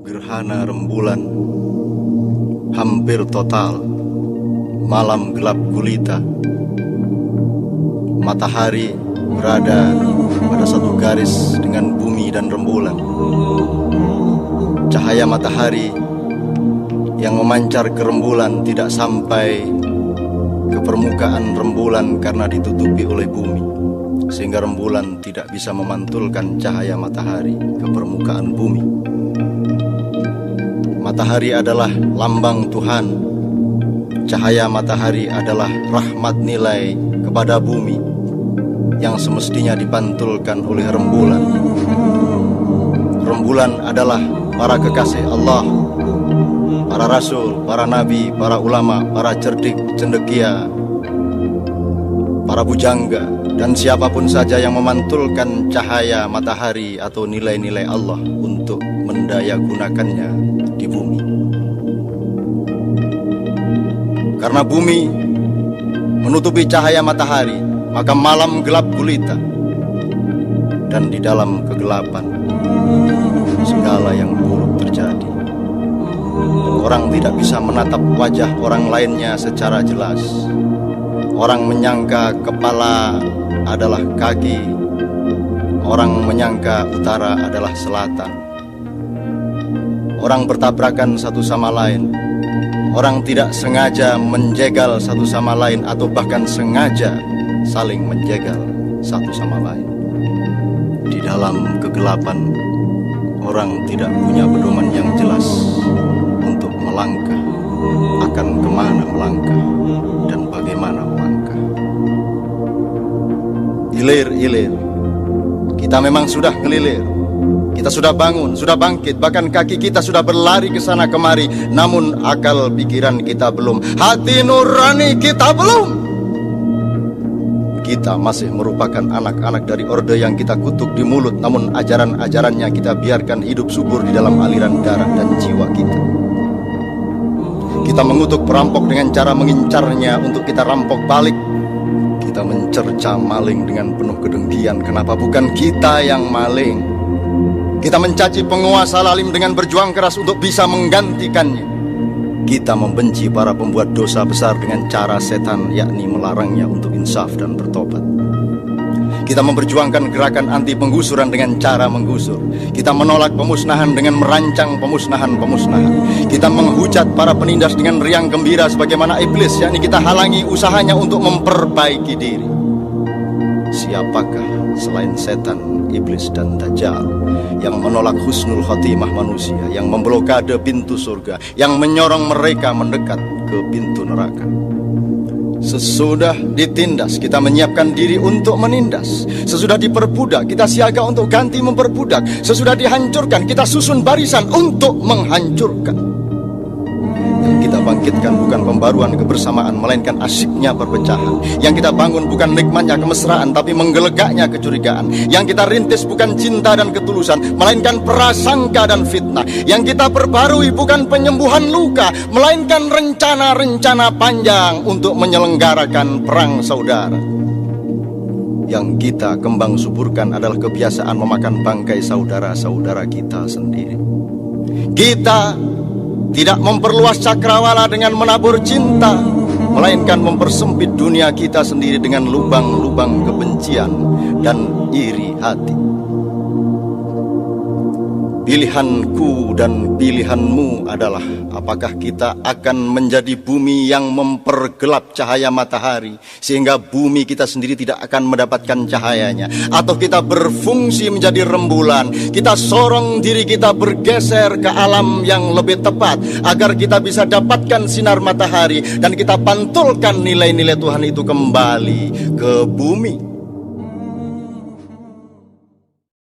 Gerhana rembulan hampir total, malam gelap gulita. Matahari berada pada satu garis dengan bumi dan rembulan. Cahaya matahari yang memancar ke rembulan tidak sampai ke permukaan rembulan karena ditutupi oleh bumi, sehingga rembulan tidak bisa memantulkan cahaya matahari ke permukaan bumi. Matahari adalah lambang Tuhan. Cahaya matahari adalah rahmat nilai kepada bumi yang semestinya dipantulkan oleh rembulan. Rembulan adalah para kekasih Allah, para rasul, para nabi, para ulama, para cerdik, cendekia, para bujangga, dan siapapun saja yang memantulkan cahaya matahari atau nilai-nilai Allah untuk mendayagunakannya di bumi. Karena bumi menutupi cahaya matahari, maka malam gelap gulita, dan di dalam kegelapan segala yang buruk terjadi. Orang tidak bisa menatap wajah orang lainnya secara jelas. Orang menyangka kepala adalah kaki, orang menyangka utara adalah selatan. Orang bertabrakan satu sama lain. Orang tidak sengaja menjegal satu sama lain, atau bahkan sengaja saling menjegal satu sama lain. Di dalam kegelapan, orang tidak punya pedoman yang jelas untuk melangkah, akan kemana melangkah dan bagaimana melangkah. Ilir-ilir, kita memang sudah ngelilir. Kita sudah bangun, sudah bangkit, bahkan kaki kita sudah berlari ke sana kemari. Namun akal pikiran kita belum, hati nurani kita belum. Kita masih merupakan anak-anak dari orde yang kita kutuk di mulut, namun ajaran-ajarannya kita biarkan hidup subur di dalam aliran darah dan jiwa kita. Kita mengutuk perampok dengan cara mengincarnya untuk kita rampok balik. Kita mencerca maling dengan penuh kedengkian. Kenapa bukan kita yang maling? Kita mencaci penguasa lalim dengan berjuang keras untuk bisa menggantikannya. Kita membenci para pembuat dosa besar dengan cara setan, yakni melarangnya untuk insaf dan bertobat. Kita memperjuangkan gerakan anti penggusuran dengan cara menggusur. Kita menolak pemusnahan dengan merancang pemusnahan. Kita menghujat para penindas dengan riang gembira sebagaimana iblis, yakni kita halangi usahanya untuk memperbaiki diri. Siapakah selain setan, iblis, dan dajjal yang menolak husnul khotimah manusia, yang memblokade pintu surga, yang menyorong mereka mendekat ke pintu neraka? Sesudah ditindas, kita menyiapkan diri untuk menindas. Sesudah diperbudak, kita siaga untuk ganti memperbudak. Sesudah dihancurkan, kita susun barisan untuk menghancurkan. Yang kita bangkitkan bukan pembaruan kebersamaan, melainkan asyiknya perpecahan. Yang kita bangun bukan nikmatnya kemesraan, tapi menggelegaknya kecurigaan. Yang kita rintis bukan cinta dan ketulusan, melainkan prasangka dan fitnah. Yang kita perbarui bukan penyembuhan luka, melainkan rencana-rencana panjang untuk menyelenggarakan perang saudara. Yang kita kembang suburkan adalah kebiasaan memakan bangkai saudara-saudara kita sendiri. Kita tidak memperluas cakrawala dengan menabur cinta, melainkan mempersempit dunia kita sendiri dengan lubang-lubang kebencian dan iri hati. Pilihanku dan pilihanmu adalah apakah kita akan menjadi bumi yang mempergelap cahaya matahari sehingga bumi kita sendiri tidak akan mendapatkan cahayanya, atau kita berfungsi menjadi rembulan, kita sorong diri kita bergeser ke alam yang lebih tepat agar kita bisa dapatkan sinar matahari dan kita pantulkan nilai-nilai Tuhan itu kembali ke bumi.